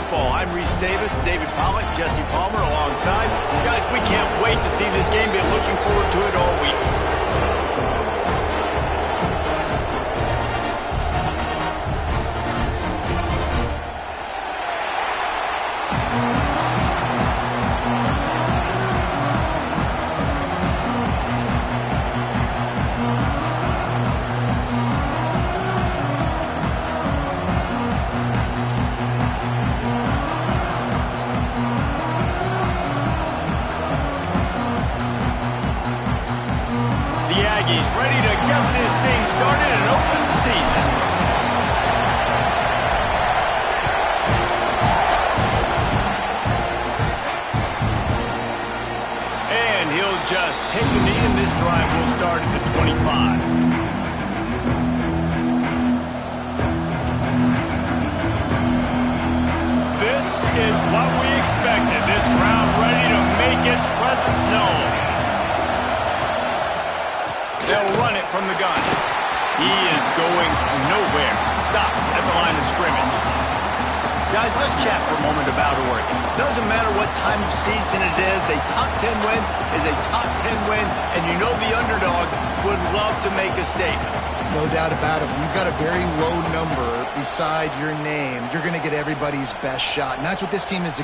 football. I'm Reese Davis, David Pollack, Jesse Palmer alongside. Guys, we can't wait to see this game. Been looking forward to it all week. He's ready to get this thing started and open the season. And he'll just take a knee, and this drive will start at the 25. This is what we expected. This crowd ready to make its presence known. They'll run it from the gun. He is going nowhere. Stopped at the line of scrimmage. Guys, let's chat for a moment about Oregon. Doesn't matter what time of season it is, a top 10 win is a top 10 win, and you know the underdogs would love to make a statement. No doubt about it. When you've got a very low number beside your name, you're going to get everybody's best shot, and that's what this team is.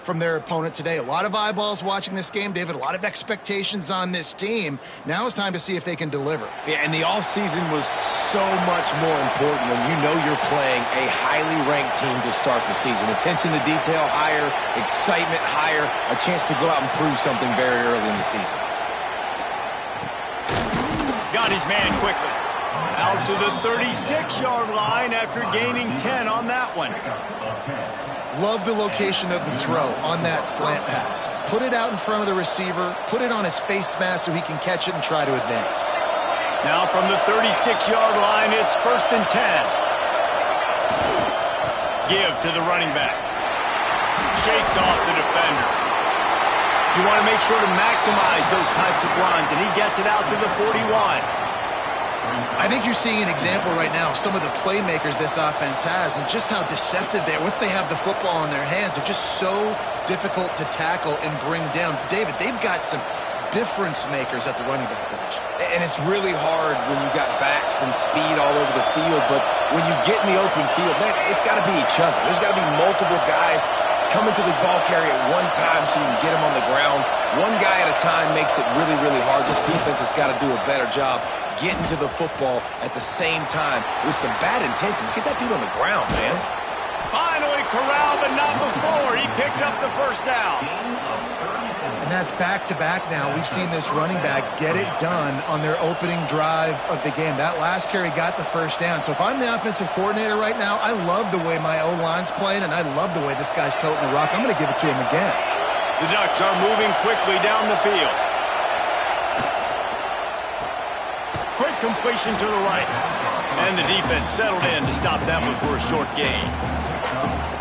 From their opponent today. A lot of eyeballs watching this game, David. A lot of expectations on this team. Now it's time to see if they can deliver. Yeah, and the offseason was so much more important when you know you're playing a highly ranked team to start the season. Attention to detail higher, excitement higher, a chance to go out and prove something very early in the season. Got his man quickly. Out to the 36-yard line after gaining 10 on that one. Love the location of the throw on that slant pass. Put it out in front of the receiver, put it on his face mask so he can catch it and try to advance. Now from the 36-yard line, it's 1st and 10. Give to the running back. Shakes off the defender. You want to make sure to maximize those types of runs, and he gets it out to the 41. I think you're seeing an example right now of some of the playmakers this offense has and just how deceptive they are. Once they have the football in their hands, they're just so difficult to tackle and bring down. David, they've got some difference makers at the running back position. And it's really hard when you've got backs and speed all over the field, but when you get in the open field, man, it's got to be each other. There's got to be multiple guys coming to the ball carrier at one time so you can get him on the ground. One guy at a time makes it really, really hard. This defense has got to do a better job getting to the football at the same time with some bad intentions. Get that dude on the ground, man. Finally corralled, but not before. He picks up the first down. And that's back-to-back now. We've seen this running back get it done on their opening drive of the game. That last carry got the first down. So if I'm the offensive coordinator right now, I love the way my O-line's playing, and I love the way this guy's toting the rock. I'm going to give it to him again. The Ducks are moving quickly down the field. Quick completion to the right. And the defense settled in to stop that one for a short gain.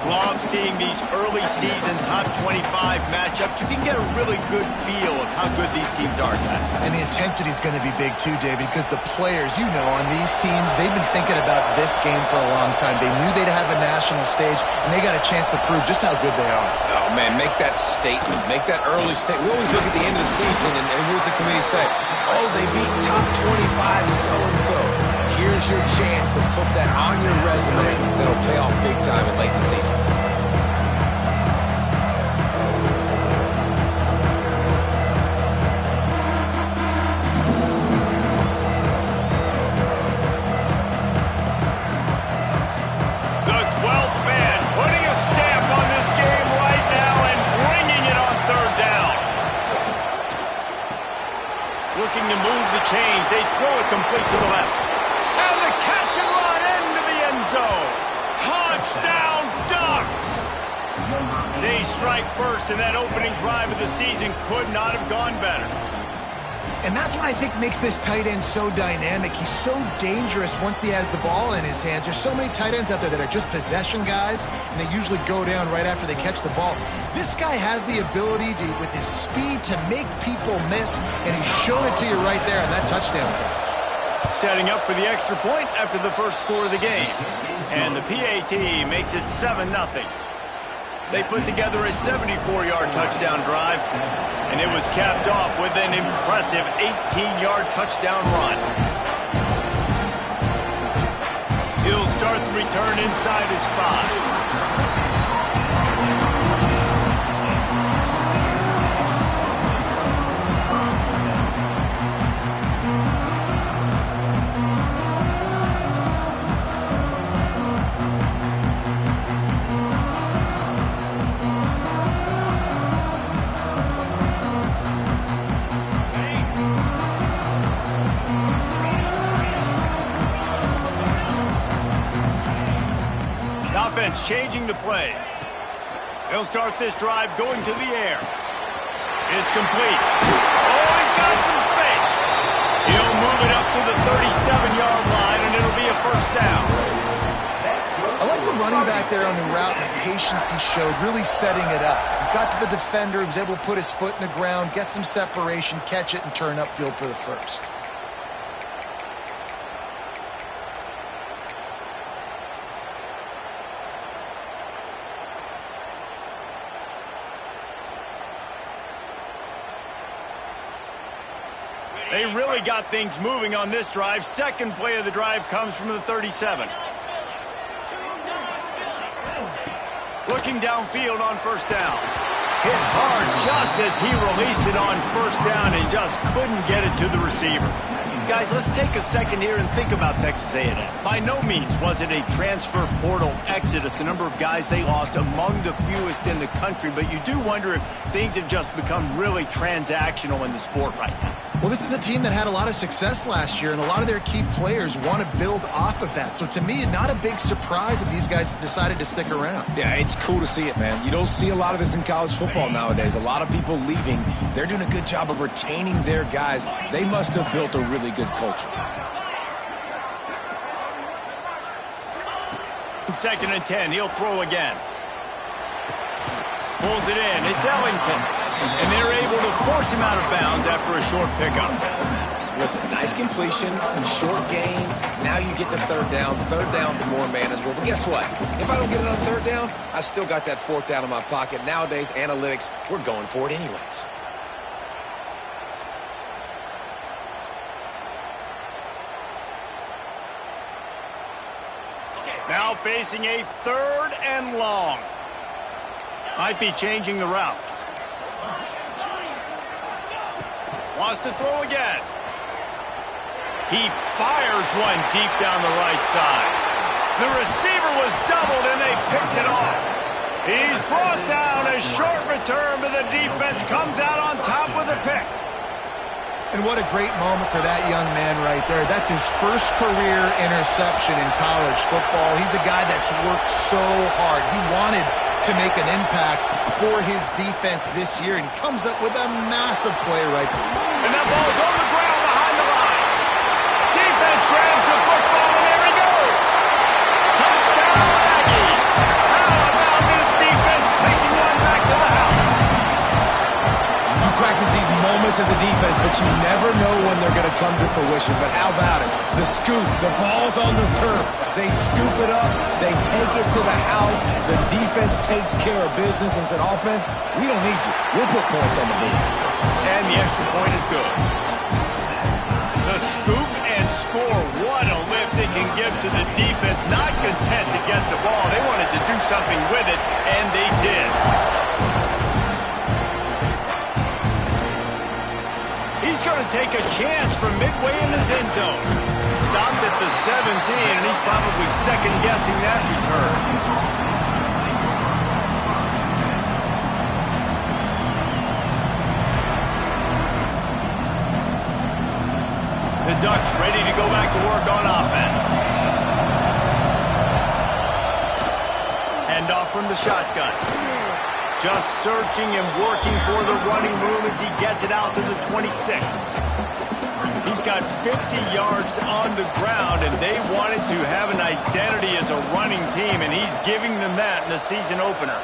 Love seeing these early season top 25 matchups. You can get a really good feel of how good these teams are, guys. And the intensity is going to be big too, David, because the players, you know, on these teams, they've been thinking about this game for a long time. They knew they'd have a national stage, and they got a chance to prove just how good they are. Oh, man, make that statement. Make that early statement. We always look at the end of the season, and what does the committee say? Oh, they beat top 25 so-and-so. Here's your chance to put that on your resume that'll pay off big time in late in the season. The 12th man putting a stamp on this game right now and bringing it on third down. Looking to move the chains. They throw it complete to the left. And the catch and run into the end zone. Touchdown, Ducks! They strike first, and that opening drive of the season could not have gone better. And that's what I think makes this tight end so dynamic. He's so dangerous once he has the ball in his hands. There's so many tight ends out there that are just possession guys, and they usually go down right after they catch the ball. This guy has the ability to, with his speed, to make people miss, and he showed it to you right there on that touchdown catch. Setting up for the extra point after the first score of the game. And the PAT makes it 7-0. They put together a 74-yard touchdown drive, and it was capped off with an impressive 18-yard touchdown run. He'll start the return inside his 5. Offense changing the play. They'll start this drive going to the air. It's complete. Oh, he's got some space. He'll move it up to the 37-yard line, and it'll be a first down. I like the running back there on the route and the patience he showed, really setting it up. He got to the defender, he was able to put his foot in the ground, get some separation, catch it, and turn upfield for the first. They really got things moving on this drive. Second play of the drive comes from the 37. Looking downfield on first down. Hit hard just as he released it on first down and just couldn't get it to the receiver. Guys, let's take a second here and think about Texas A&M. By no means was it a transfer portal exodus, the number of guys they lost among the fewest in the country, but you do wonder if things have just become really transactional in the sport right now. Well, this is a team that had a lot of success last year, and a lot of their key players want to build off of that. So to me, not a big surprise that these guys decided to stick around. Yeah, it's cool to see it, man. You don't see a lot of this in college football nowadays. A lot of people leaving. They're doing a good job of retaining their guys. They must have built a really good culture. Second and 10, he'll throw again. Pulls it in, it's Ellington. And they're able to force him out of bounds after a short pickup. Listen, nice completion, short gain. Now you get to third down. Third down's more manageable. But guess what? If I don't get it on third down, I still got that fourth down in my pocket. Nowadays, analytics, we're going for it anyways. Now facing a third and long. Might be changing the route. Wants to throw again. He fires one deep down the right side. The receiver was doubled and they picked it off. He's brought down. A short return, but the defense comes out on top. a pick. And what a great moment for that young man right there. That's his first career interception in college football. He's a guy that's worked so hard. He wanted to make an impact for his defense this year and comes up with a massive play right there. And that ball's on the ground behind the line. Defense grabs the football, and there he goes. Touchdown, Aggies. How about this defense taking one back to the house? You practice these moments as a defense, but you never know when they're going to come to fruition. But how about it? The scoop, the ball's on the turf. They scoop it up. They take it to the house. The defense takes care of business and said, offense, we don't need you. We'll put points on the board. And the extra point is good. The scoop and score. What a lift it can give to the defense. Not content to get the ball. They wanted to do something with it, and they did. He's going to take a chance from midway in his end zone. Stopped at the 17, and he's probably second-guessing that return. The Ducks ready to go back to work on offense. Hand off from the shotgun. Just searching and working for the running room as he gets it out to the 26. He's got 50 yards on the ground, and they wanted to have an identity as a running team, and he's giving them that in the season opener.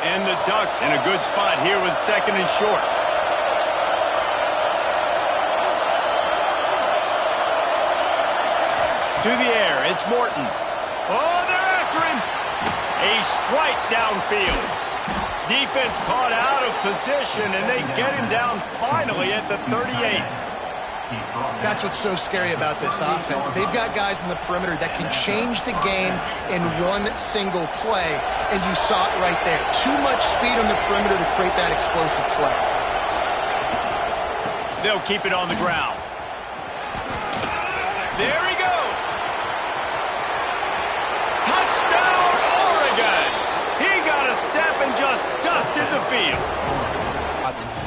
And the Ducks in a good spot here with second and short. To the air, it's Morton. Oh, they're after him. A strike downfield. Defense caught out of position, and they get him down finally at the 38. That's what's so scary about this offense. They've got guys in the perimeter that can change the game in one single play, and you saw it right there. Too much speed on the perimeter to create that explosive play. They'll keep it on the ground. There he goes. Touchdown, Oregon. He got a step and just dusted the field.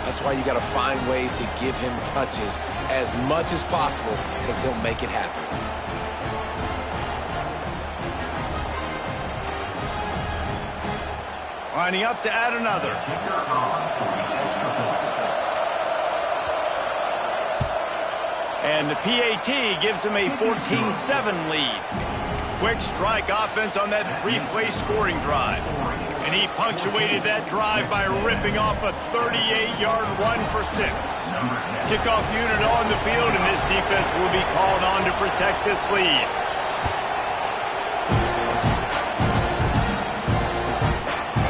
That's why you got to find ways to give him touches as much as possible, because he'll make it happen. Lining up to add another. And the PAT gives him a 14-7 lead. Quick strike offense on that three-play scoring drive. And he punctuated that drive by ripping off a 38-yard run for 6. Kickoff unit on the field, and this defense will be called on to protect this lead.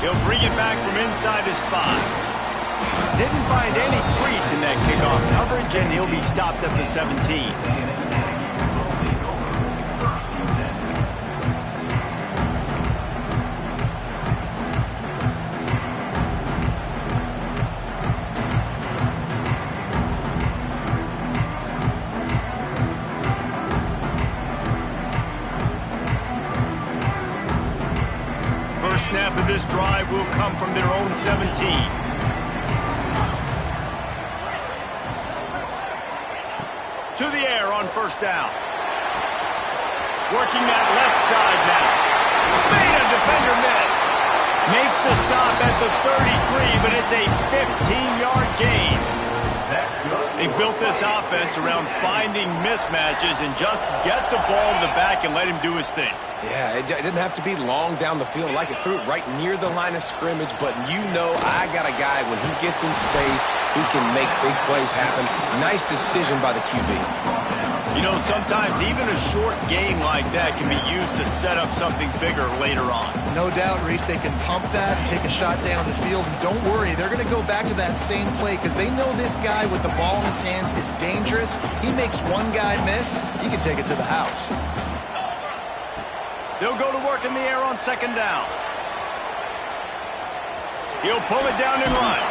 He'll bring it back from inside his spot. Didn't find any crease in that kickoff coverage, and he'll be stopped at the 17. First snap of this drive will come from their own 17. To the air on first down. Working that left side now. Made a defender miss. Makes the stop at the 33, but it's a 15-yard gain. They built this offense around finding mismatches and just get the ball to the back and let him do his thing. Yeah, it didn't have to be long down the field. Like it threw it right near the line of scrimmage, but you know I got a guy, when he gets in space, he can make big plays happen. Nice decision by the QB. You know, sometimes even a short game like that can be used to set up something bigger later on. No doubt, Reese, they can pump that and take a shot down the field. And don't worry, they're going to go back to that same play because they know this guy with the ball in his hands is dangerous. He makes one guy miss, he can take it to the house. They'll go to work in the air on second down. He'll pull it down and run.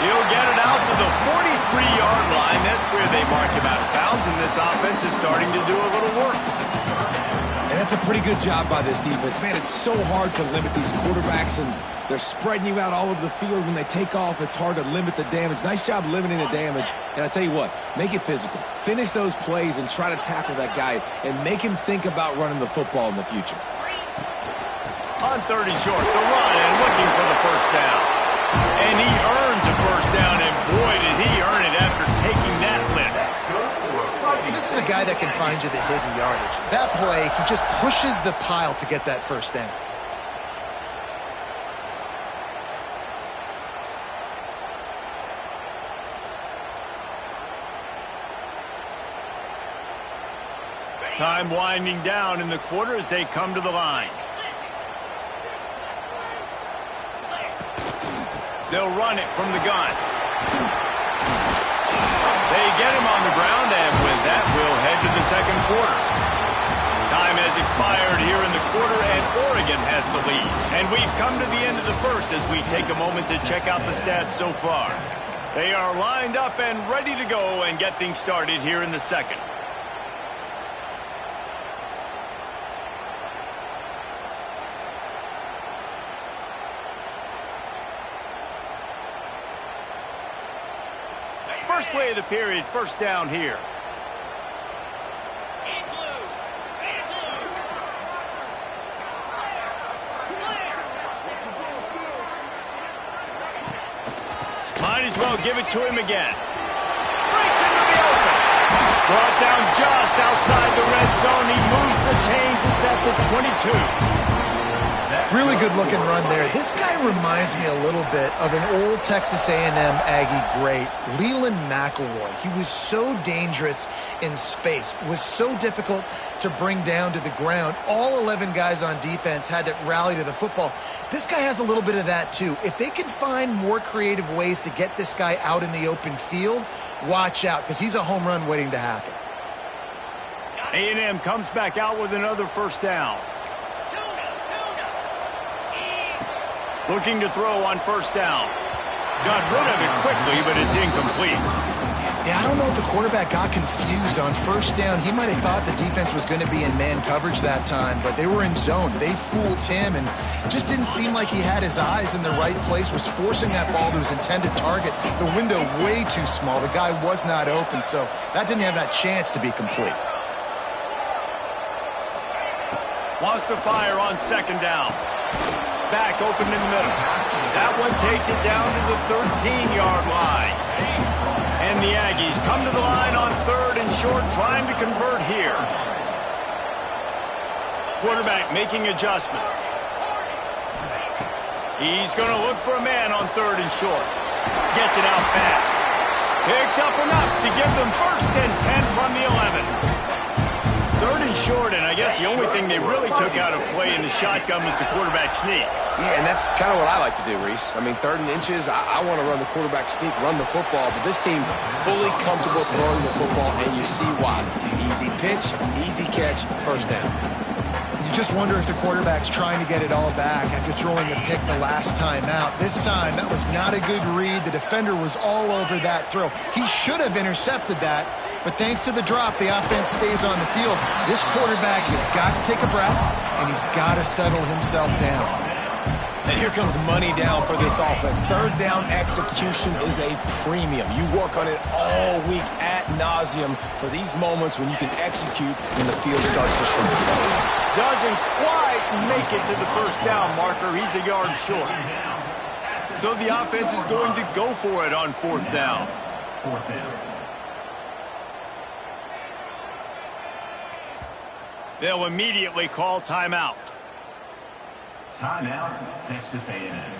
He'll get it out to the 43-yard line. That's where they mark him out of bounds, and this offense is starting to do a little work. And that's a pretty good job by this defense. Man, it's so hard to limit these quarterbacks, and they're spreading you out all over the field. When they take off, it's hard to limit the damage. Nice job limiting the damage. And I tell you what, make it physical. Finish those plays and try to tackle that guy and make him think about running the football in the future. On 30 short, the run and looking for the first down. And he earns a first down, and boy, did he earn it after taking that lift. This is a guy that can find you the hidden yardage. That play, he just pushes the pile to get that first down. Time winding down in the quarter as they come to the line. They'll run it from the gun. They get him on the ground, and with that, we'll head to the second quarter. Time has expired here in the quarter, and Oregon has the lead. And we've come to the end of the first as we take a moment to check out the stats so far. They are lined up and ready to go and get things started here in the second. First play of the period, first down here. Might as well give it to him again. Breaks into the open. Brought down just outside the red zone. He moves the chains. It's at the 22. Really good looking run there. This guy reminds me a little bit of an old Texas A&M Aggie great, Leland McElroy. He was so dangerous in space, was so difficult to bring down to the ground. All 11 guys on defense had to rally to the football. This guy has a little bit of that too. If they can find more creative ways to get this guy out in the open field, watch out, because he's a home run waiting to happen. A&M comes back out with another first down. Looking to throw on first down. Got rid of it quickly, but it's incomplete. Yeah, I don't know if the quarterback got confused on first down. He might have thought the defense was going to be in man coverage that time, but they were in zone. They fooled him and just didn't seem like he had his eyes in the right place, was forcing that ball to his intended target. The window way too small. The guy was not open, so that didn't have that chance to be complete. Wants to fire on second down. Back open in the middle. That one takes it down to the 13-yard line. And the Aggies come to the line on third and short, trying to convert here. Quarterback making adjustments. He's going to look for a man on third and short. Gets it out fast. Picks up enough to give them first and 10 from the 11. Third and short, and I guess the only thing they really took out of play in the shotgun was the quarterback sneak. Yeah, and that's kind of what I like to do, Reese. I mean, third and inches, I want to run the quarterback sneak, run the football, but this team fully comfortable throwing the football, and you see why. Easy pitch, easy catch, first down. You just wonder if the quarterback's trying to get it all back after throwing a pick the last time out. This time, that was not a good read. The defender was all over that throw. He should have intercepted that, but thanks to the drop, the offense stays on the field. This quarterback has got to take a breath, and he's got to settle himself down. And here comes money down for this offense. Third down execution is a premium. You work on it all week ad nauseum for these moments when you can execute when the field starts to shrink. Doesn't quite make it to the first down marker. He's a yard short. So the offense is going to go for it on fourth down. They'll immediately call timeout. Timeout, Texas A&M.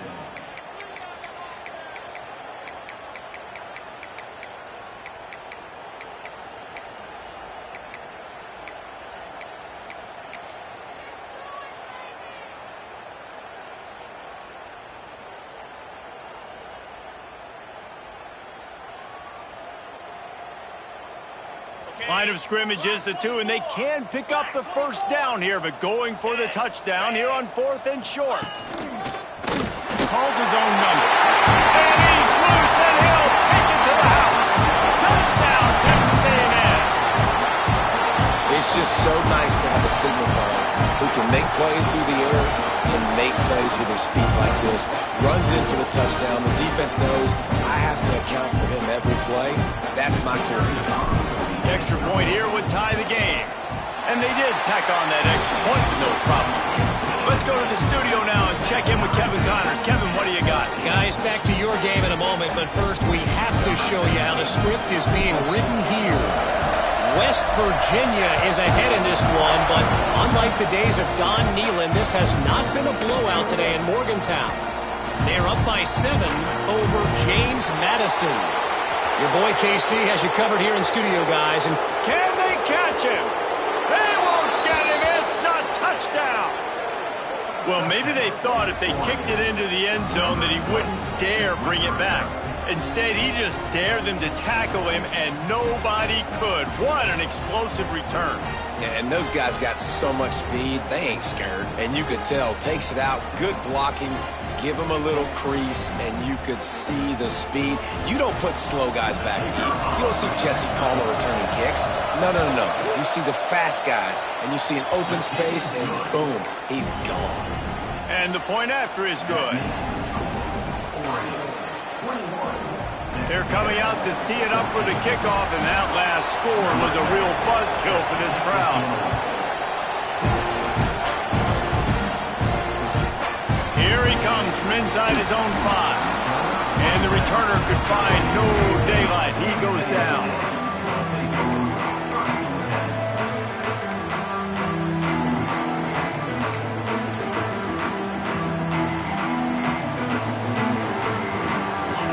Line of scrimmage is the 2, and they can pick up the first down here, but going for the touchdown here on fourth and short. Calls his own number. And he's loose, and he'll take it to the house. Touchdown, Texas A&M. It's just so nice to have a signal caller who can make plays through the air and make plays with his feet like this. Runs in for the touchdown. The defense knows I have to account for him every play. That's my quarterback. The extra point here would tie the game. And they did tack on that extra point with no problem. Let's go to the studio now and check in with Kevin Connors. Kevin, what do you got? Guys, back to your game in a moment, but first we have to show you how the script is being written here. West Virginia is ahead in this one, but unlike the days of Don Nehlen, this has not been a blowout today in Morgantown. They're up by 7 over James Madison. Your boy KC has you covered here in studio, guys. And can they catch him? They won't get him. It's a touchdown. Well, maybe they thought if they kicked it into the end zone that he wouldn't dare bring it back. Instead, he just dared them to tackle him, and nobody could. What an explosive return. Yeah, and those guys got so much speed, they ain't scared. And you could tell, takes it out, good blocking, give him a little crease, and you could see the speed. You don't put slow guys back deep. You don't see Jesse Palmer returning kicks. No. You see the fast guys, and you see an open space, and boom, he's gone. And the point after is good. They're coming out to tee it up for the kickoff, and that last score was a real buzzkill for this crowd. Here he comes from inside his own 5. And the returner could find no daylight. He goes down.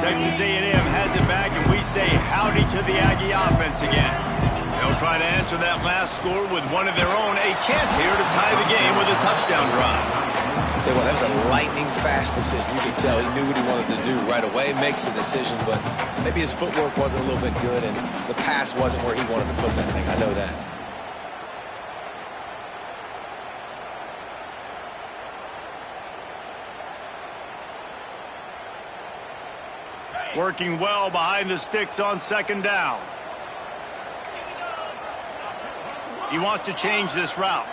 Texas A&M has it back, and we say howdy to the Aggie offense again. They'll try to answer that last score with one of their own. A chance here to tie the game with a touchdown drive. I'll tell you what, that was a lightning-fast decision. You could tell he knew what he wanted to do right away, makes the decision, but maybe his footwork wasn't a little bit good, and the pass wasn't where he wanted to put that thing. I know that. Working well behind the sticks on second down. He wants to change this route.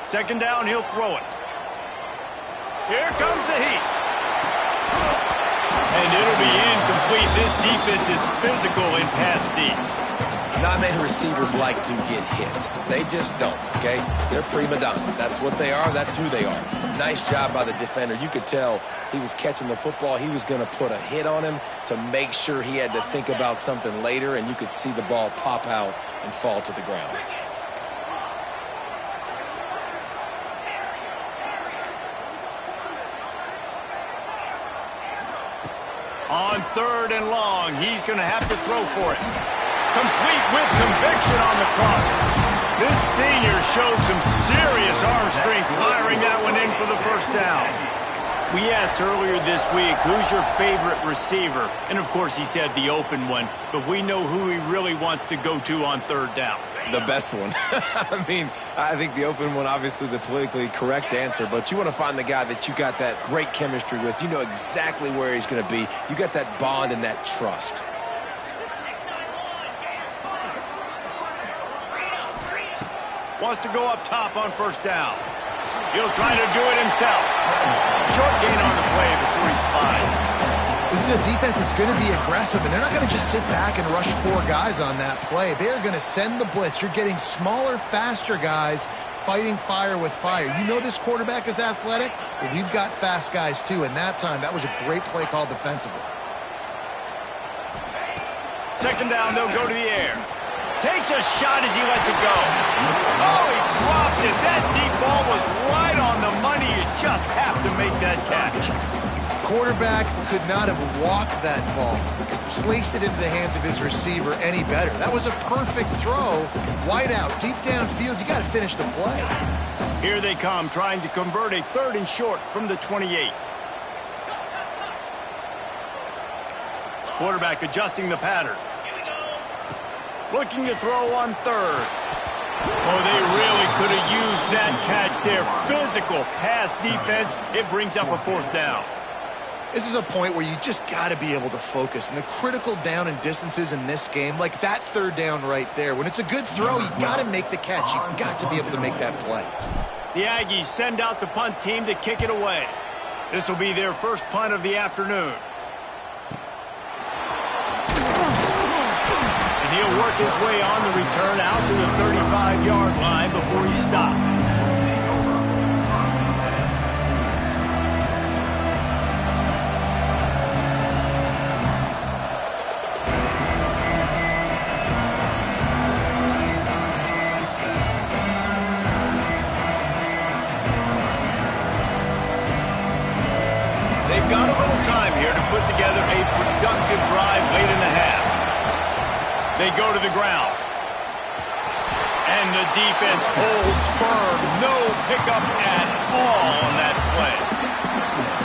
Second down, he'll throw it. Here comes the heat. And it'll be incomplete. This defense is physical in pass deep. Not many receivers like to get hit. They just don't, okay? They're prima donnas. That's what they are. That's who they are. Nice job by the defender. You could tell he was catching the football. He was going to put a hit on him to make sure he had to think about something later, and you could see the ball pop out and fall to the ground. On 3rd and long, he's going to have to throw for it. Complete with conviction on the crosser. This senior showed some serious arm strength firing that one in for the first down. We asked earlier this week, who's your favorite receiver? And of course he said the open one, but we know who he really wants to go to on 3rd down. The best one. I mean, I think the open one, obviously the politically correct answer, but you want to find the guy that you got that great chemistry with. You know exactly where he's going to be. You got that bond and that trust. Wants to go up top on 1st down. He'll try to do it himself. Short gain on the play before he slides. This is a defense that's going to be aggressive, and they're not going to just sit back and rush 4 guys on that play. They're going to send the blitz. You're getting smaller, faster guys fighting fire with fire. You know this quarterback is athletic? Well, we've got fast guys, too, and that time, that was a great play call defensively. Second down, they'll go to the air. Takes a shot as he lets it go. Oh, he dropped it. That deep ball was right on the money. You just have to make that catch. Quarterback could not have walked that ball, placed it into the hands of his receiver any better. That was a perfect throw. Wide out, deep downfield. You got to finish the play. Here they come, trying to convert a 3rd and short from the 28. Quarterback adjusting the pattern. Looking to throw on 3rd. Oh, they really could have used that catch there. Physical pass defense. It brings up a 4th down. This is a point where you just got to be able to focus. And the critical down and distances in this game, like that third down right there, when it's a good throw, you got to make the catch. You got to be able to make that play. The Aggies send out the punt team to kick it away. This will be their first punt of the afternoon. And he'll work his way on the return out to the 35-yard line before he stops. Got a little time here to put together a productive drive late in the half. They go to the ground. And the defense holds firm. No pickup at all on that play.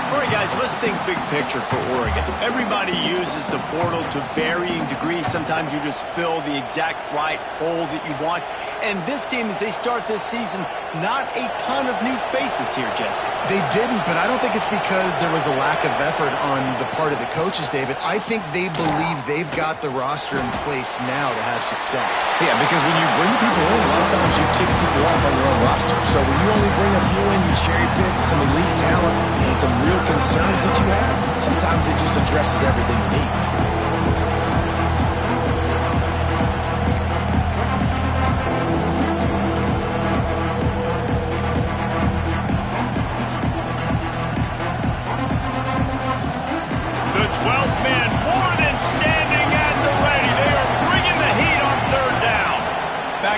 All right, guys, let's think big picture for Oregon. Everybody uses the portal to varying degrees. Sometimes you just fill the exact right hole that you want. And this team, as they start this season, not a ton of new faces here, Jesse. They didn't, but I don't think it's because there was a lack of effort on the part of the coaches, David. I think they believe they've got the roster in place now to have success. Yeah, because when you bring people in, a lot of times you tick people off on your own roster. So when you only bring a few in, you cherry pick some elite talent and some real concerns that you have, sometimes it just addresses everything you need.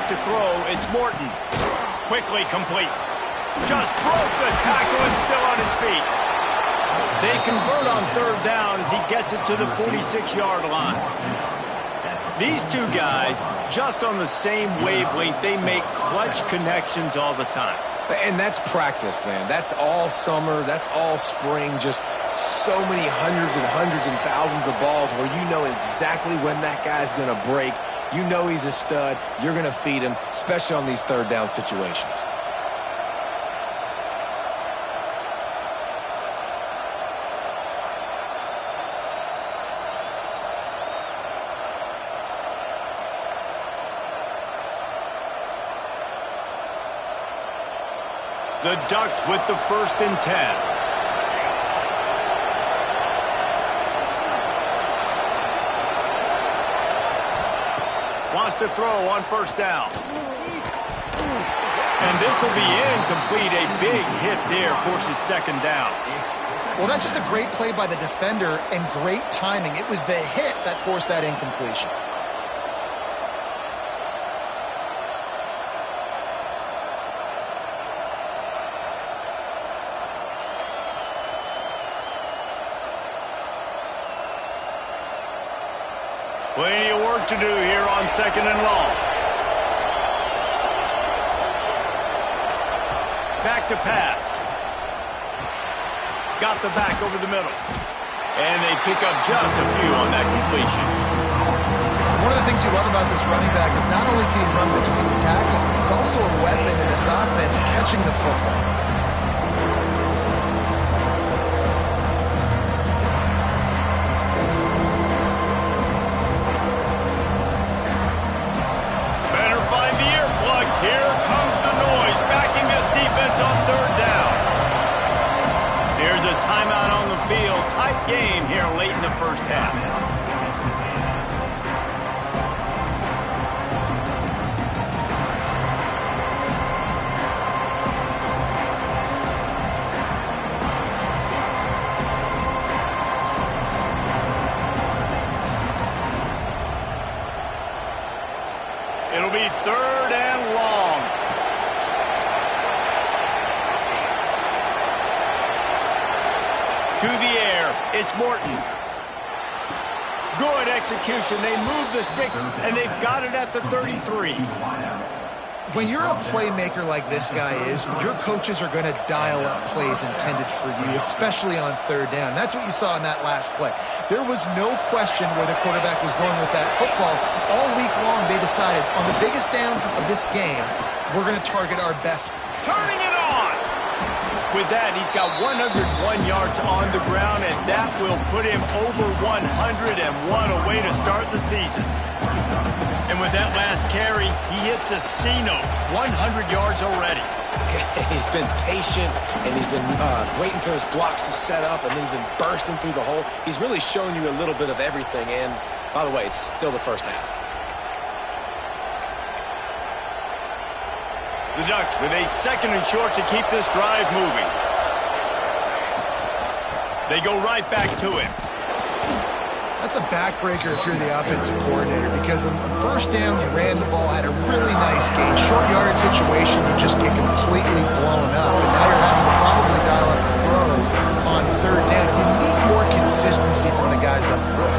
To throw, it's Morton. Quickly complete. Just broke the tackle and still on his feet. They convert on third down as he gets it to the 46-yard line. These two guys, just on the same wavelength, they make clutch connections all the time. And that's practice, man. That's all summer. That's all spring. Just so many hundreds and thousands of balls where you know exactly when that guy's going to break. You know he's a stud. You're going to feed him, especially on these third down situations. The Ducks with the 1st and 10. Wants to throw on first down. And this will be incomplete. A big hit there forces second down. Well, that's just a great play by the defender and great timing. It was the hit that forced that incompletion. Plenty of work to do here on 2nd and long. Back to pass. Got the back over the middle. And they pick up just a few on that completion. One of the things you love about this running back is not only can he run between the tackles, but he's also a weapon in this offense catching the football. Here comes the noise, backing this defense on third down. Here's a timeout on the field. Tight game here late in the first half. It'll be 3rd and long. To the air, it's Morton. Good execution. They move the sticks, and they've got it at the 33. When you're a playmaker like this guy is, your coaches are going to dial up plays intended for you, especially on third down. That's what you saw in that last play. There was no question where the quarterback was going with that football. All week long, they decided on the biggest downs of this game, we're going to target our best. Turning it on. With that, he's got 101 yards on the ground, and that will put him over 101 away to start the season. And with that last carry, he hits a C-note, 100 yards already. He's been patient, and he's been waiting for his blocks to set up, and then he's been bursting through the hole. He's really shown you a little bit of everything, and by the way, it's still the first half. The Ducks with a 2nd and short to keep this drive moving. They go right back to him. That's a backbreaker if you're the offensive coordinator, because on first down, you ran the ball, had a really nice gain. Short yardage situation, you just get completely blown up, and now you're having to probably dial up the throw on 3rd down. You need more consistency from the guys up front.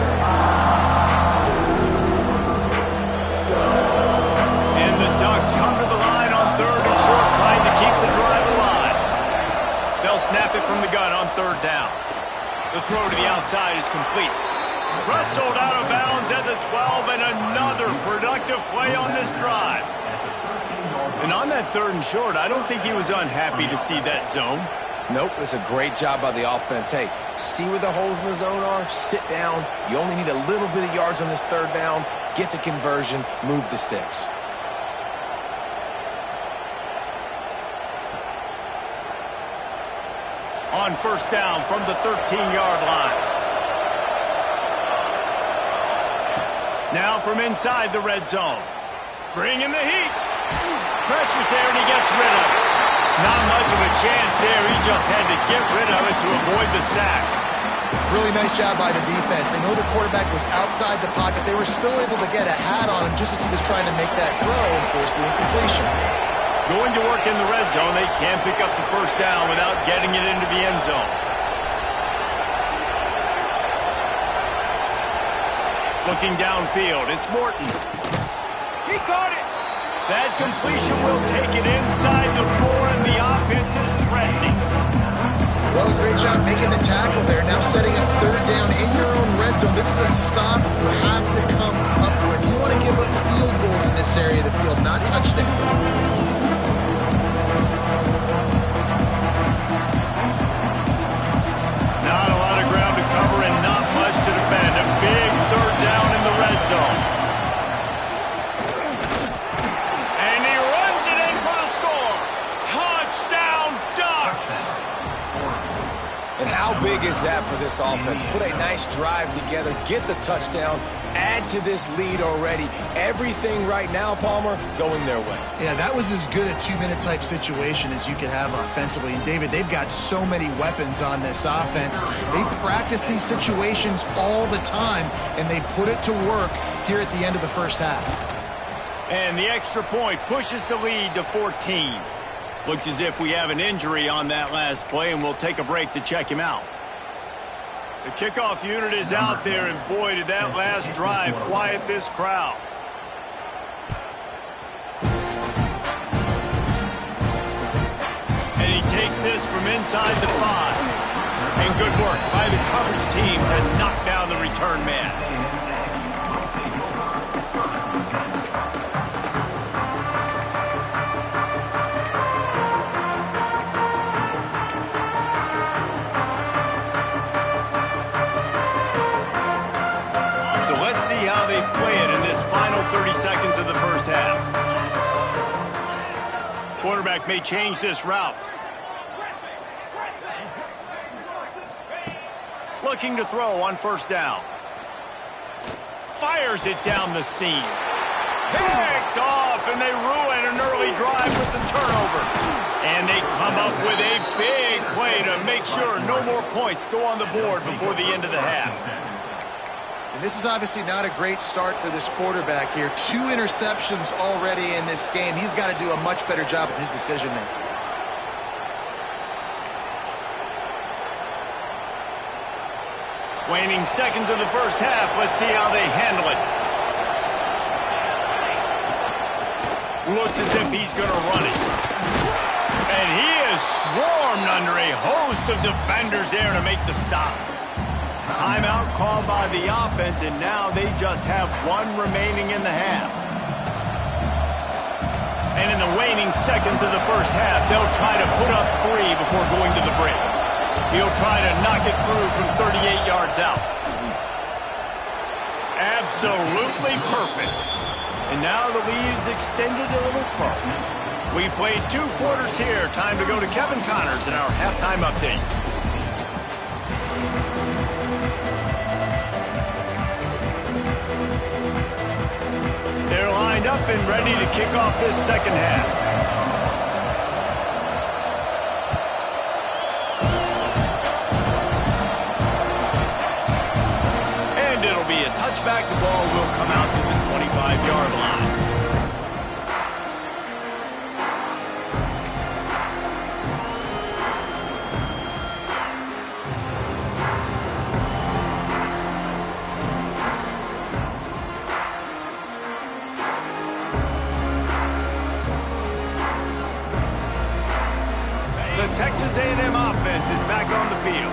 And the Ducks come to the line on 3rd and short, trying to keep the drive alive. They'll snap it from the gun on 3rd down. The throw to the outside is complete. Wrestled out of bounds at the 12, and another productive play on this drive. And on that 3rd and short, I don't think he was unhappy to see that zone. Nope, it's a great job by the offense. Hey, see where the holes in the zone are, sit down. You only need a little bit of yards on this 3rd down, get the conversion, move the sticks. On 1st down from the 13-yard line. Now from inside the red zone. Bringing the heat. Pressure's there, and he gets rid of it. Not much of a chance there. He just had to get rid of it to avoid the sack. Really nice job by the defense. They know the quarterback was outside the pocket. They were still able to get a hat on him just as he was trying to make that throw and force the incompletion. Going to work in the red zone, they can't pick up the 1st down without getting it into the end zone. Looking downfield, it's Morton. He caught it. That completion will take it inside the 4, and the offense is threatening. Well, great job making the tackle there. Now setting up 3rd down in your own red zone. This is a stop you have to come up with. You want to give up field goals in this area of the field, not touchdowns. Not a lot of ground to cover and not much to defend. A big 3rd down in the red zone. And he runs it in for the score. Touchdown, Ducks! And how big is that for this offense? Put a nice drive together, get the touchdown, add to this lead already. Everything right now, Palmer, going their way. Yeah, that was as good a 2-minute type situation as you could have offensively. And David, they've got so many weapons on this offense. They practice these situations all the time, and they put it to work here at the end of the 1st half. And the extra point pushes the lead to 14. Looks as if we have an injury on that last play, and we'll take a break to check him out. The kickoff unit is out there, and boy, did that last drive quiet this crowd. And he takes this from inside the 5. And good work by the coverage team to knock down the return man. So let's see how they play it in this final 30 seconds of the 1st half. Quarterback may change this route. Looking to throw on 1st down. Fires it down the seam. Picked off, and they ruin an early drive with the turnover. And they come up with a big play to make sure no more points go on the board before the end of the half. And this is obviously not a great start for this quarterback here. 2 interceptions already in this game. He's got to do a much better job with his decision-making. Waning seconds of the 1st half. Let's see how they handle it. Looks as if he's going to run it. And he is swarmed under a host of defenders there to make the stop. Timeout called by the offense, and now they just have 1 remaining in the half. And in the waning seconds of the first half, they'll try to put up 3 before going to the break. He'll try to knock it through from 38 yards out. Absolutely perfect. And now the lead's extended a little further. We played 2 quarters here. Time to go to Kevin Connors in our halftime update. They're lined up and ready to kick off this second half. And it'll be a touchback. The ball will come out to the 25-yard line. Texas A&M offense is back on the field.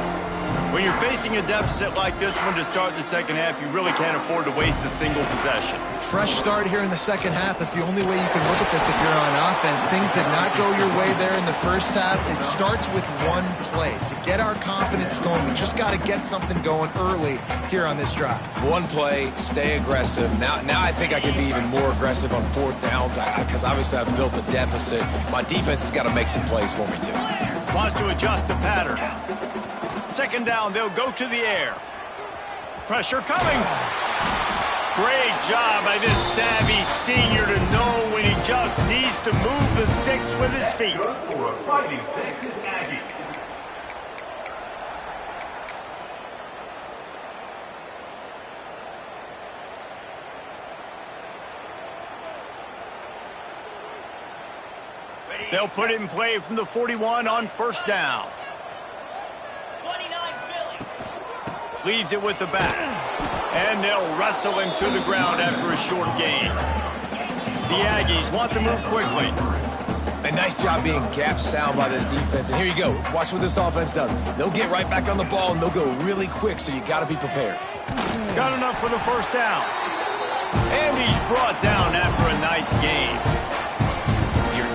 When you're facing a deficit like this one to start the second half, you really can't afford to waste a single possession. Fresh start here in the second half. That's the only way you can look at this if you're on offense. Things did not go your way there in the first half. It starts with one play. To get our confidence going, we just got to get something going early here on this drive. One play, stay aggressive. Now I think I can be even more aggressive on 4th downs because obviously I've built a deficit. My defense has got to make some plays for me too. Wants to adjust the pattern. Second down, they'll go to the air. Pressure coming. Great job by this savvy senior to know when he just needs to move the sticks with his feet. For a Fighting Texas Aggie. They'll put it in play from the 41 on first down. 29 Philly. Leaves it with the back. And they'll wrestle him to the ground after a short gain. The Aggies want to move quickly. A nice job being gap sound by this defense. And here you go. Watch what this offense does. They'll get right back on the ball, and they'll go really quick, so you got to be prepared. Got enough for the first down. And he's brought down after a nice gain.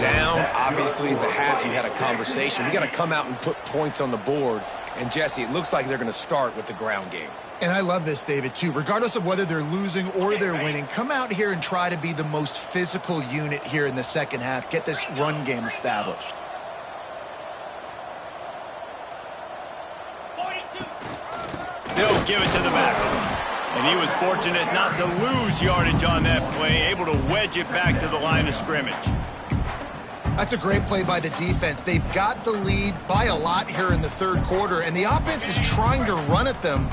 Down, obviously, at the half, you had a conversation. We got to come out and put points on the board. And, Jesse, it looks like they're going to start with the ground game. And I love this, David, too. Regardless of whether they're losing or they're winning, come out here and try to be the most physical unit here in the second half. Get this run game established. 42. They'll give it to the back. And he was fortunate not to lose yardage on that play, able to wedge it back to the line of scrimmage. That's a great play by the defense. They've got the lead by a lot here in the third quarter, and the offense is trying to run at them,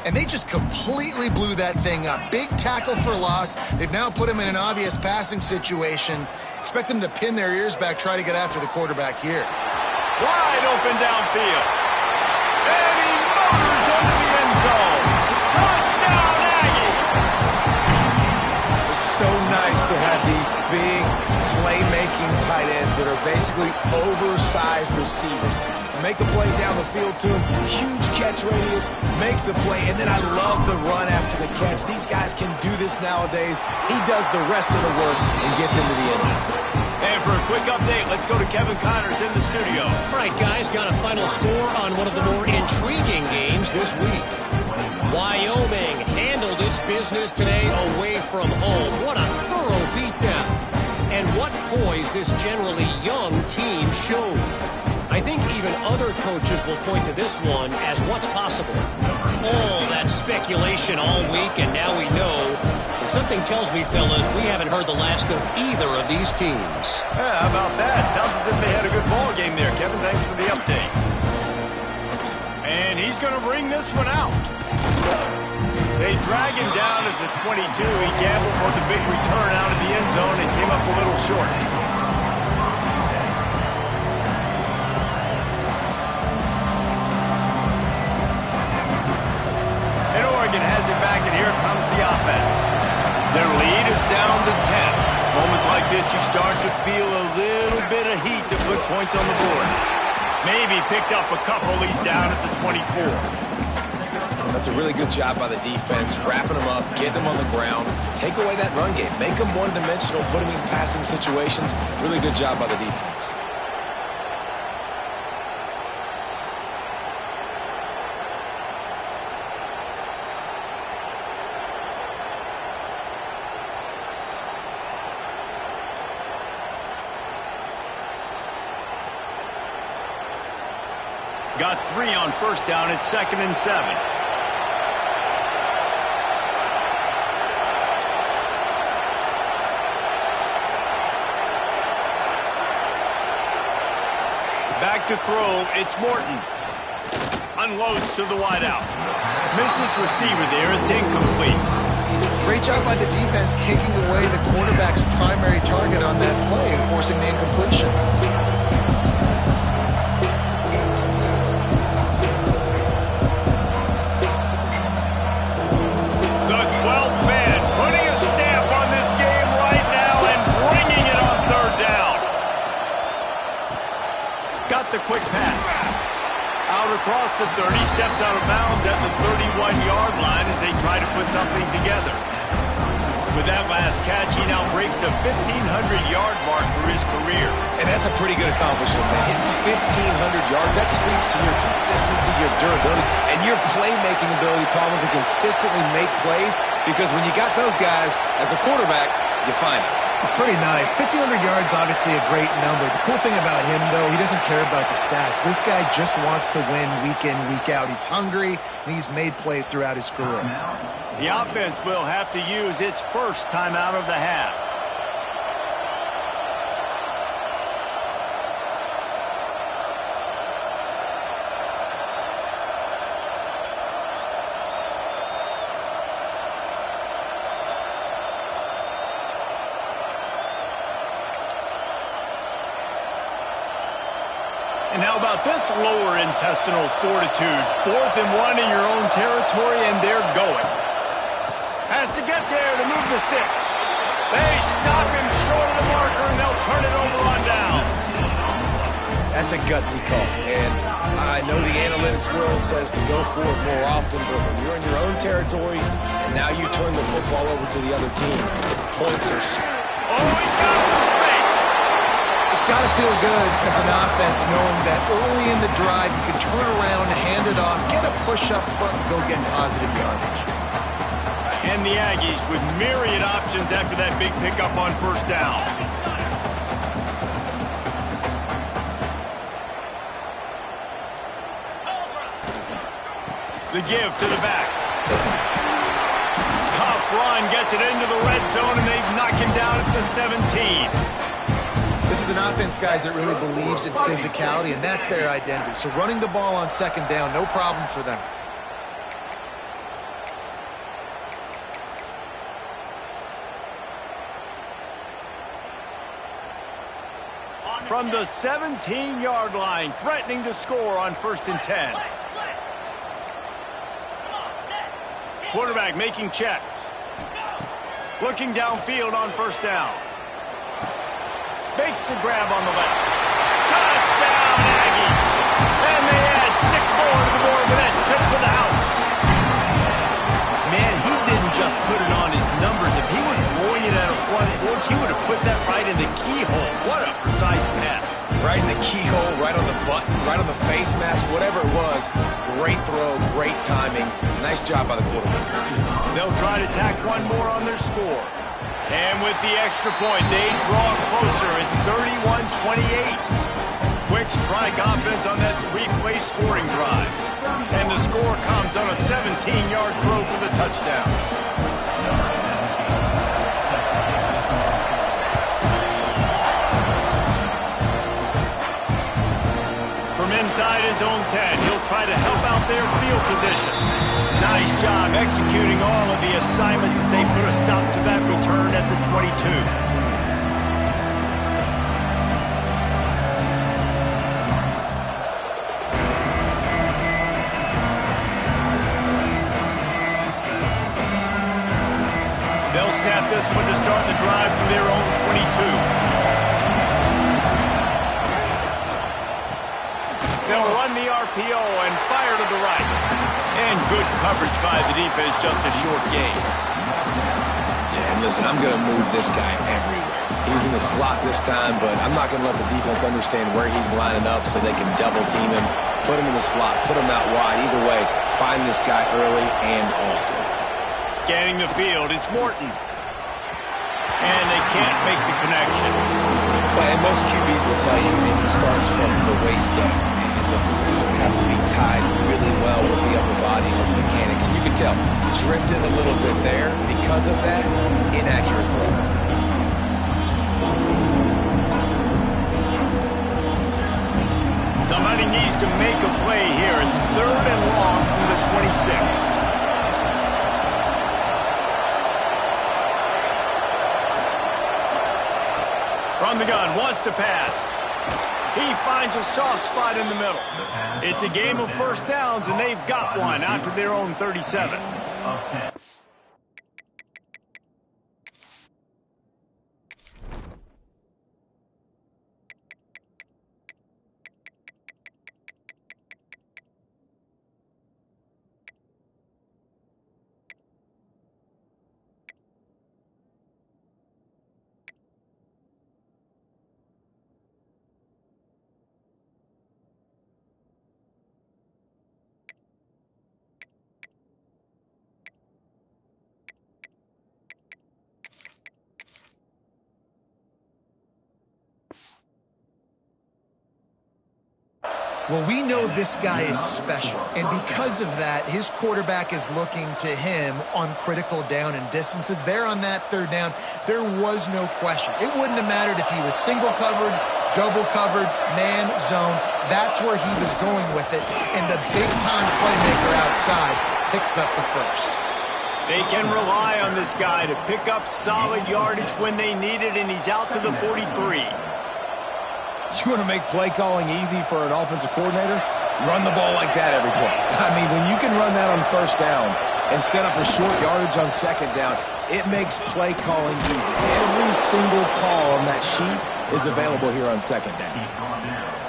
and they just completely blew that thing up. Big tackle for loss. They've now put him in an obvious passing situation. Expect them to pin their ears back, try to get after the quarterback here. Wide open downfield. And he motors into the end zone. Touchdown, Aggie! It's so nice to have these big playmaking tight ends that are basically oversized receivers. To make a play down the field to him, huge catch radius, makes the play, and then I love the run after the catch. These guys can do this nowadays. He does the rest of the work and gets into the end zone. And for a quick update, let's go to Kevin Connors in the studio. All right, guys, got a final score on one of the more intriguing games this week. Wyoming handled its business today away from home. What a thorough beatdown. And what poise this generally young team showed. I think even other coaches will point to this one as what's possible. All that speculation all week, and now we know. And something tells me, fellas, we haven't heard the last of either of these teams. Yeah, how about that? Sounds as if they had a good ball game there, Kevin. Thanks for the update. And he's going to bring this one out. They drag him down at the 22. He gambled for the big return out of the end zone and came up a little short. And Oregon has it back, and here comes the offense. Their lead is down to 10. It's moments like this you start to feel a little bit of heat to put points on the board. Maybe picked up a couple. He's down at the 24. That's a really good job by the defense, wrapping them up, getting them on the ground, take away that run game, make them one-dimensional, put them in passing situations. Really good job by the defense. Got 3 on first down at 2nd and 7. Back to throw, it's Morton. Unloads to the wideout. Missed his receiver there, it's incomplete. Great job by the defense taking away the quarterback's primary target on that play and forcing the incompletion. The quick pass. Out across the 30, steps out of bounds at the 31-yard line as they try to put something together. With that last catch, he now breaks the 1,500-yard mark for his career. And that's a pretty good accomplishment, man. Hitting 1,500 yards, that speaks to your consistency, your durability, and your playmaking ability, probably to consistently make plays, because when you got those guys, as a quarterback, you find them. It's pretty nice. 1,500 yards, obviously a great number. The cool thing about him, though, he doesn't care about the stats. This guy just wants to win week in, week out. He's hungry, and he's made plays throughout his career. The offense will have to use its first timeout of the half. And how about this lower intestinal fortitude? 4th and 1 in your own territory, and they're going. Has to get there to move the sticks. They stop him short of the marker, and they'll turn it over on downs. That's a gutsy call. And I know the analytics world says to go for it more often, but when you're in your own territory, and now you turn the football over to the other team, points are... Oh, he's got some space. It's got to feel good as an offense knowing that early in the drive you can turn around, hand it off, get a push up front, and go get positive yardage. And the Aggies with myriad options after that big pickup on first down. The give to the back. Tough run gets it into the red zone, and they've knocked him down at the 17. This is an offense, guys, that really believes in physicality, and that's their identity. So running the ball on second down, no problem for them. From the 17-yard line, threatening to score on 1st and 10. Quarterback making checks. Looking downfield on first down. Makes the grab on the left. Touchdown, Aggie! And they add 6 more to the board with that trip to the house. Man, he didn't just put it on his numbers. If he were throwing it at a front porch, he would have put that right in the keyhole. What a precise pass. Right in the keyhole, right on the button, right on the face mask, whatever it was. Great throw, great timing. Nice job by the quarterback. They'll try to tack one more on their score. And with the extra point, they draw closer. It's 31-28. Quick strike offense on that 3-play scoring drive. And the score comes on a 17-yard throw for the touchdown. From inside his own 10, he'll try to help out their field position. Nice job executing all of the assignments as they put a stop to that return at the 22. They'll snap this one to start the drive from their own 22. They'll run the RPO and fire to the right. And good coverage by the defense, just a short gain. Yeah, and listen, I'm going to move this guy everywhere. He's in the slot this time, but I'm not going to let the defense understand where he's lining up so they can double team him, put him in the slot, put him out wide. Either way, find this guy early and often. Scanning the field, it's Morton. And they can't make the connection. Well, and most QBs will tell you it starts from the waist down, and the feet have to be tied really well with the upper body or the mechanics. You can tell, drifted a little bit there. Because of that, inaccurate throw. Somebody needs to make a play here. It's 3rd and long from the 26. From the gun, wants to pass. He finds a soft spot in the middle. It's a game of first downs, and they've got one out to their own 37. Well, we know this guy is special, and because of that, his quarterback is looking to him on critical down and distances. There on that 3rd down, there was no question. It wouldn't have mattered if he was single covered, double covered, man, zone. That's where he was going with it, and the big-time playmaker outside picks up the first. They can rely on this guy to pick up solid yardage when they need it, and he's out to the 43. You want to make play calling easy for an offensive coordinator? Run the ball like that every play. I mean, when you can run that on 1st down and set up a short yardage on 2nd down, it makes play calling easy. Every single call on that sheet is available here on 2nd down.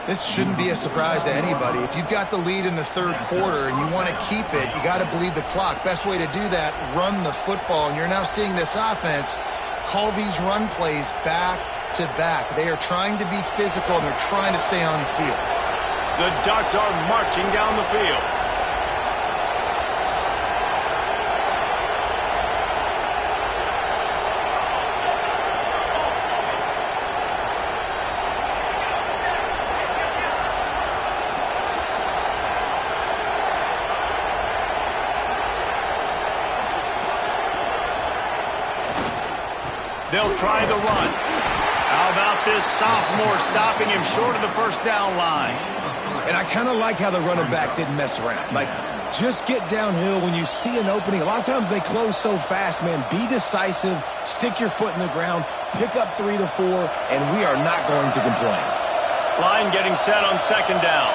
This shouldn't be a surprise to anybody. If you've got the lead in the 3rd quarter and you want to keep it, you got to bleed the clock. Best way to do that, run the football. And you're now seeing this offense call these run plays back to back. They are trying to be physical, and they're trying to stay on the field. The Ducks are marching down the field. They'll try the run. How about this sophomore stopping him short of the 1st down line? And I kind of like how the running back didn't mess around. Like, just get downhill when you see an opening. A lot of times they close so fast, man. Be decisive, stick your foot in the ground, pick up 3 to 4, and we are not going to complain. Line getting set on 2nd down.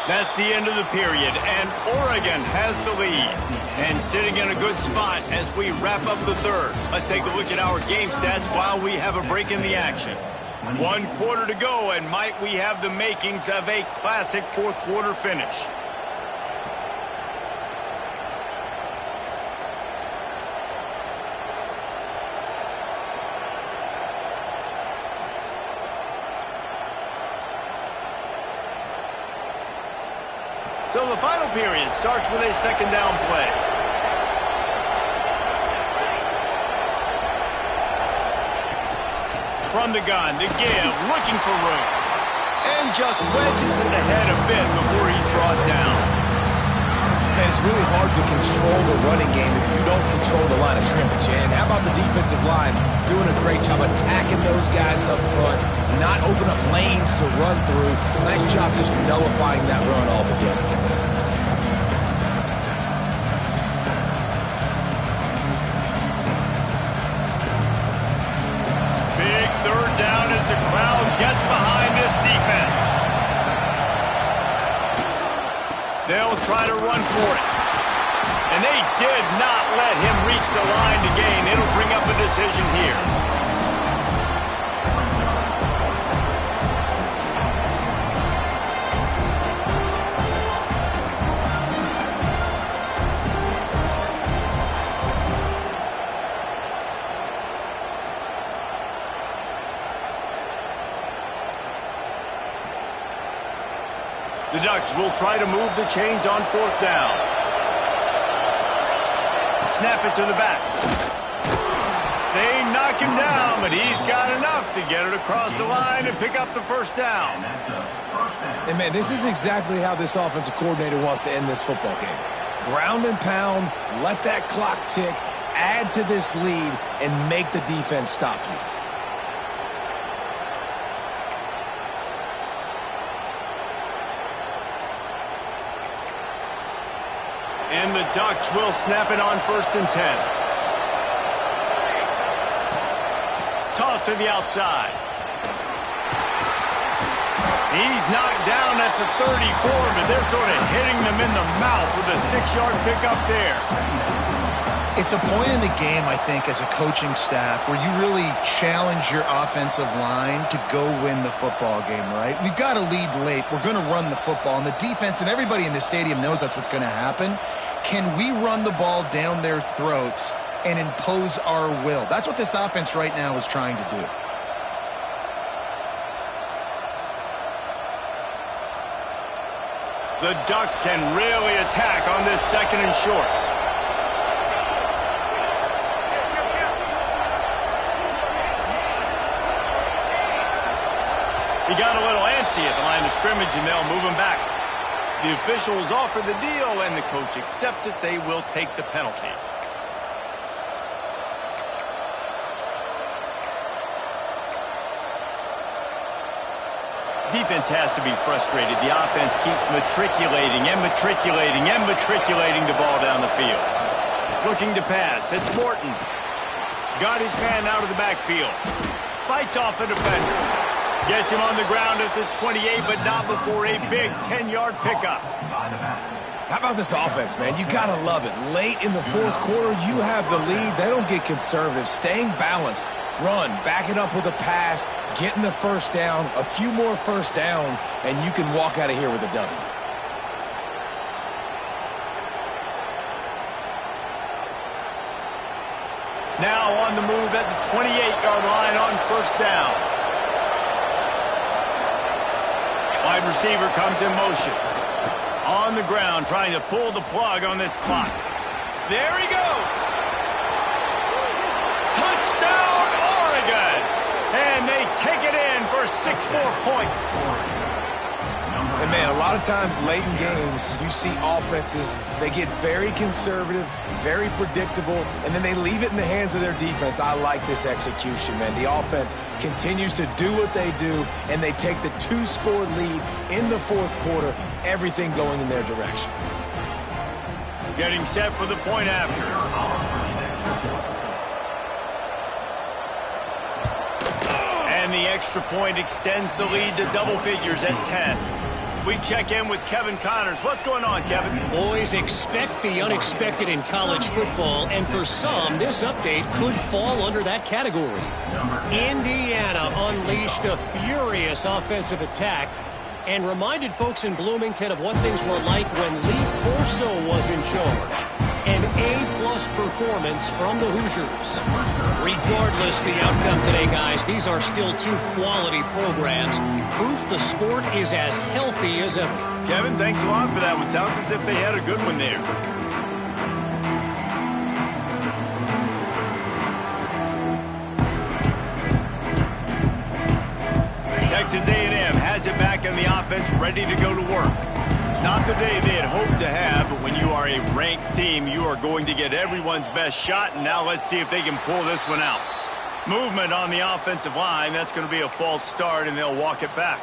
That's the end of the period, and Oregon has the lead. And sitting in a good spot as we wrap up the 3rd. Let's take a look at our game stats while we have a break in the action. 1 quarter to go, and might we have the makings of a classic 4th quarter finish. So the final period starts with a 2nd down play. From the gun, the give, looking for room. And just wedges it ahead a bit before he's brought down. Man, it's really hard to control the running game if you don't control the line of scrimmage. And how about the defensive line doing a great job attacking those guys up front, not open up lanes to run through. Nice job just nullifying that run altogether. Big 3rd down as the crowd gets behind this defense. They'll try to run for it. And they did not let him reach the line to gain. It'll bring up a decision here. The Ducks will try to move the chains on 4th down. Snap it to the back. They knock him down, but he's got enough to get it across the line and pick up the 1st down. And, man, this is exactly how this offensive coordinator wants to end this football game. Ground and pound, let that clock tick, add to this lead, and make the defense stop you. And the Ducks will snap it on 1st and 10. Toss to the outside. He's knocked down at the 34, but they're sort of hitting them in the mouth with a 6-yard pickup there. It's a point in the game, I think, as a coaching staff where you really challenge your offensive line to go win the football game, right? We've got to lead late. We're going to run the football. And the defense and everybody in the stadium knows that's what's going to happen. Can we run the ball down their throats and impose our will? That's what this offense right now is trying to do. The Ducks can really attack on this 2nd and short. He got a little antsy at the line of scrimmage, and they'll move him back. The officials offer the deal, and the coach accepts it. They will take the penalty. Defense has to be frustrated. The offense keeps matriculating and matriculating and matriculating the ball down the field. Looking to pass. It's Morton. Got his man out of the backfield. Fights off a defender. Gets him on the ground at the 28, but not before a big 10-yard pickup. How about this offense, man? You got to love it. Late in the 4th quarter, you have the lead. They don't get conservative. Staying balanced. Run, back it up with a pass, getting the 1st down, a few more 1st downs, and you can walk out of here with a W. Now on the move at the 28-yard line on 1st down. Wide receiver comes in motion. On the ground, trying to pull the plug on this clock. There he goes. Touchdown, Oregon. And they take it in for 6 more points. And, man, a lot of times late in games, you see offenses, they get very conservative, very predictable, and then they leave it in the hands of their defense. I like this execution, man. The offense continues to do what they do, and they take the 2-score lead in the 4th quarter, everything going in their direction. Getting set for the point after. And the extra point extends the lead to double figures at 10. We check in with Kevin Connors. What's going on, Kevin? Boys, expect the unexpected in college football, and for some, this update could fall under that category. Indiana unleashed a furious offensive attack and reminded folks in Bloomington of what things were like when Lee Corso was in charge. An A-plus performance from the Hoosiers. Regardless the outcome today, guys, these are still 2 quality programs. Proof the sport is as healthy as ever. Kevin, thanks a lot for that one. Sounds as if they had a good one there. Texas A&M has it back in the offense, ready to go to work. Not the day they had hoped to have, but when you are a ranked team, you are going to get everyone's best shot, and now let's see if they can pull this one out. Movement on the offensive line. That's going to be a false start, and they'll walk it back.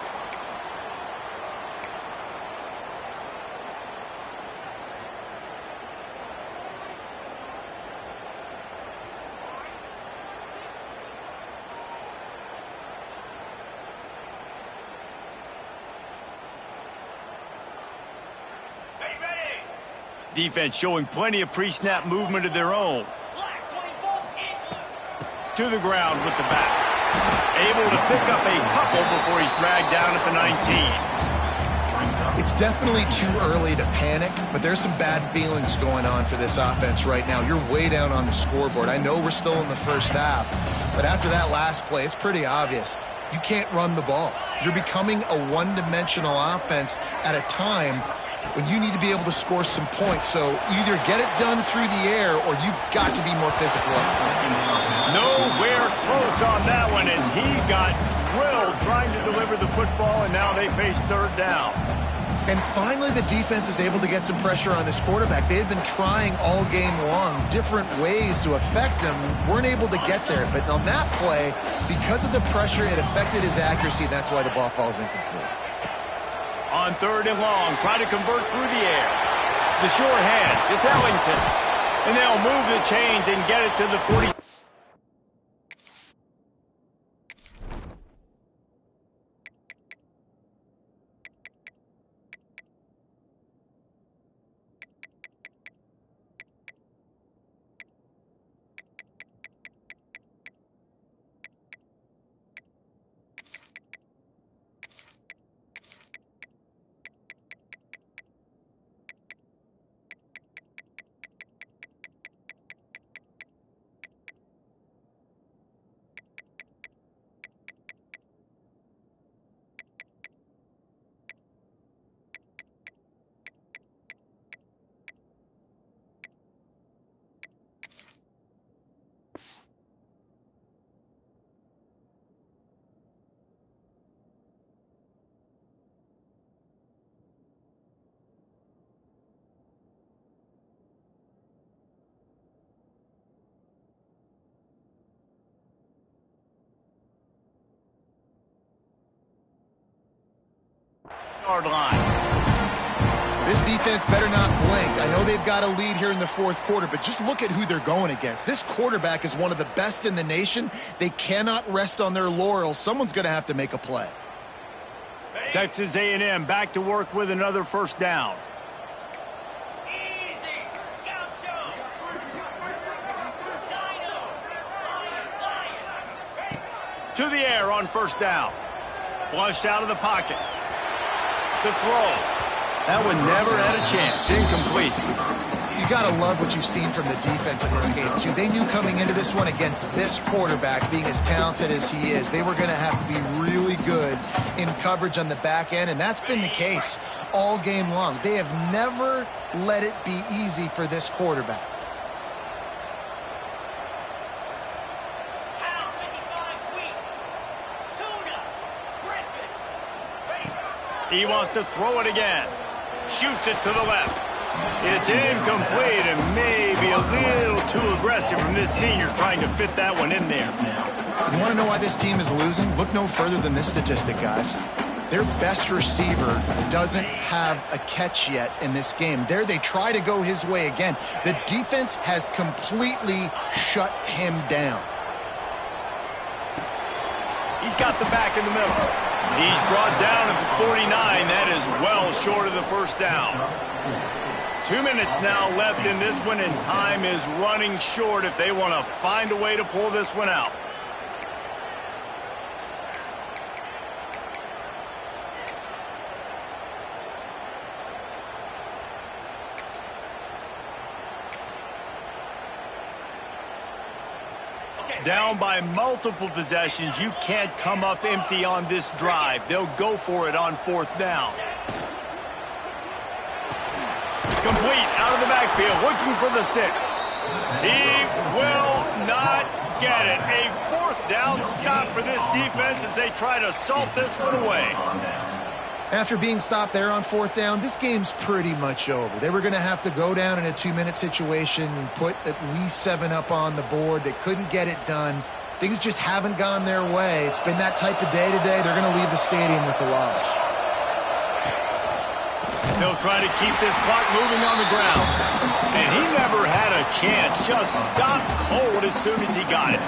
Defense showing plenty of pre-snap movement of their own. To the ground with the back. Able to pick up a couple before he's dragged down at the 19. It's definitely too early to panic, but there's some bad feelings going on for this offense right now. You're way down on the scoreboard. I know we're still in the 1st half, but after that last play, it's pretty obvious. you can't run the ball. You're becoming a one-dimensional offense at a time when you need to be able to score some points. So either get it done through the air or you've got to be more physical up front. Nowhere close on that one as he got drilled trying to deliver the football, and now they face third down. And finally, the defense is able to get some pressure on this quarterback. They had been trying all game long different ways to affect him, weren't able to get there. But on that play, because of the pressure, it affected his accuracy. That's why the ball falls incomplete. On third and long, try to convert through the air. The sure hands, it's Ellington. And they'll move the chains and get it to the 40. Line. This defense better not blink. I know they've got a lead here in the fourth quarter, but just look at who they're going against. This quarterback is one of the best in the nation. They cannot rest on their laurels. Someone's going to have to make a play. Texas A&M back to work with another first down. Easy. Gaucho. Dino. To the air on first down. Flushed out of the pocket. The throw. That one never had a chance. Incomplete. You got to love what you've seen from the defense in this game, too. They knew coming into this one against this quarterback, being as talented as he is, they were going to have to be really good in coverage on the back end, and that's been the case all game long. They have never let it be easy for this quarterback. He wants to throw it again. Shoots it to the left. It's incomplete and maybe a little too aggressive from this senior trying to fit that one in there. You want to know why this team is losing? Look no further than this statistic, guys. Their best receiver doesn't have a catch yet in this game. There they try to go his way again. The defense has completely shut him down. He's got the back in the middle. He's brought down at the 49. That is well short of the first down. 2 minutes now left in this one, and time is running short if they want to find a way to pull this one out. Down by multiple possessions. You can't come up empty on this drive. They'll go for it on fourth down. Complete out of the backfield, looking for the sticks. He will not get it. A fourth down stop for this defense as they try to salt this one away. After being stopped there on fourth down, this game's pretty much over. They were going to have to go down in a 2-minute situation and put at least 7 up on the board. They couldn't get it done. Things just haven't gone their way. It's been that type of day today. They're going to leave the stadium with the loss. They'll try to keep this clock moving on the ground. And he never had a chance. Just stopped cold as soon as he got it.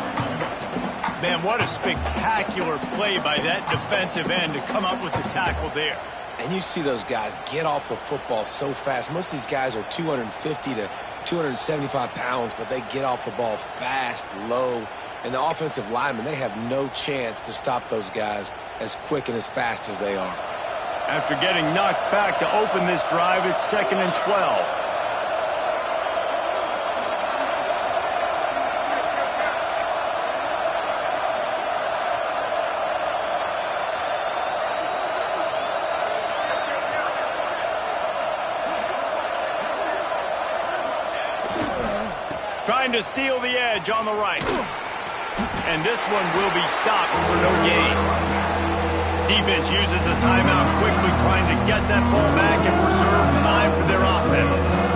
Man, what a spectacular play by that defensive end to come up with the tackle there. And you see those guys get off the football so fast. Most of these guys are 250 to 275 pounds, but they get off the ball fast, low. And the offensive linemen, they have no chance to stop those guys as quick and as fast as they are. After getting knocked back to open this drive, it's 2nd and 12. Trying to seal the edge on the right. And this one will be stopped for no gain. Defense uses a timeout quickly, trying to get that ball back and preserve time for their offense.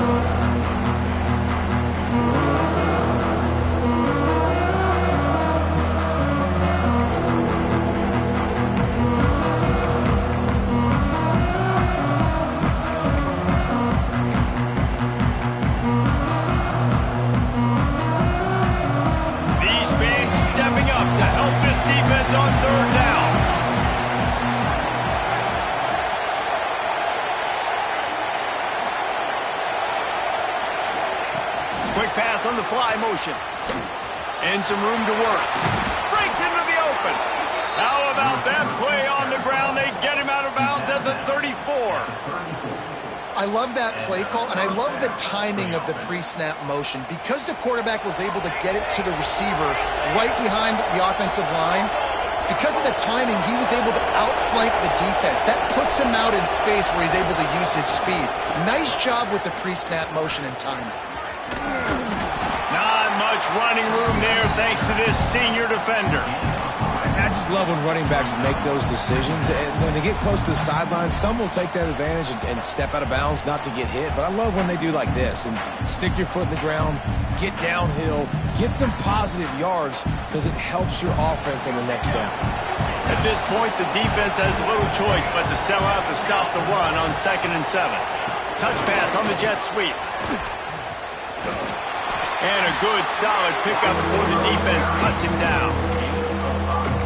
On third down. Quick pass on the fly motion. And some room to work. Breaks into the open. How about that play on the ground? They get him out of bounds at the 34. I love that play call, and I love the timing of the pre-snap motion. Because the quarterback was able to get it to the receiver right behind the offensive line, because of the timing, he was able to outflank the defense. That puts him out in space where he's able to use his speed. Nice job with the pre-snap motion and timing. Not much running room there thanks to this senior defender. I just love when running backs make those decisions. And when they get close to the sideline, some will take that advantage and step out of bounds not to get hit. But I love when they do like this and stick your foot in the ground, get downhill, get some positive yards because it helps your offense on the next down. At this point, the defense has little choice but to sell out to stop the run on 2nd and 7. Touch pass on the jet sweep. And a good, solid pickup before the defense cuts him down.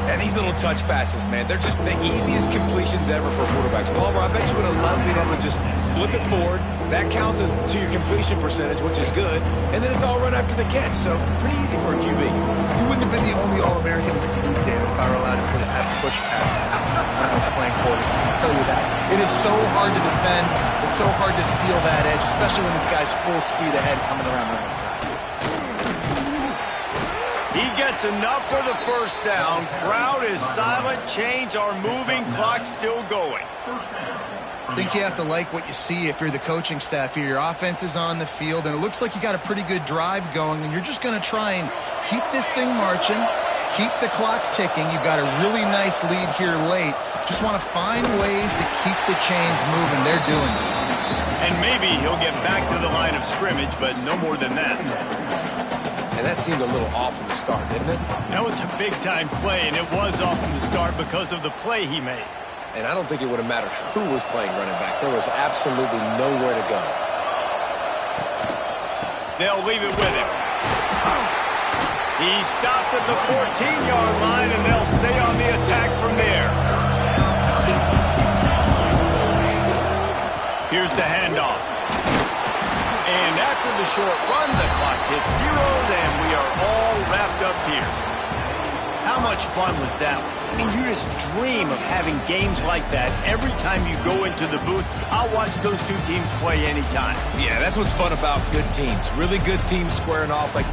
And these little touch passes, man, they're just the easiest completions ever for quarterbacks. Palmer, I bet you would have loved being able to just flip it forward. That counts as to your completion percentage, which is good. And then it's all run after the catch, so pretty easy for a QB. You wouldn't have been the only All-American in this league, Dan, if I were allowed to have push passes when I was playing quarterback. I'll tell you that. It is so hard to defend. It's so hard to seal that edge, especially when this guy's full speed ahead coming around the outside. He gets enough for the first down. Crowd is silent. Chains are moving. Clock still going. I think you have to like what you see if you're the coaching staff here. Your offense is on the field, and it looks like you got a pretty good drive going, and you're just going to try and keep this thing marching, keep the clock ticking. You've got a really nice lead here late. Just want to find ways to keep the chains moving. They're doing it. And maybe he'll get back to the line of scrimmage, but no more than that. And that seemed a little off from the start, didn't it? That was a big-time play, and it was off from the start because of the play he made. And I don't think it would have mattered who was playing running back. There was absolutely nowhere to go. They'll leave it with him. He stopped at the 14-yard line, and they'll stay on the attack from there. Here's the handoff. And after the short run, the clock hits 0, and we are all wrapped up here. How much fun was that? I mean, you just dream of having games like that every time you go into the booth. I'll watch those two teams play anytime. Yeah, that's what's fun about good teams. Really good teams squaring off like...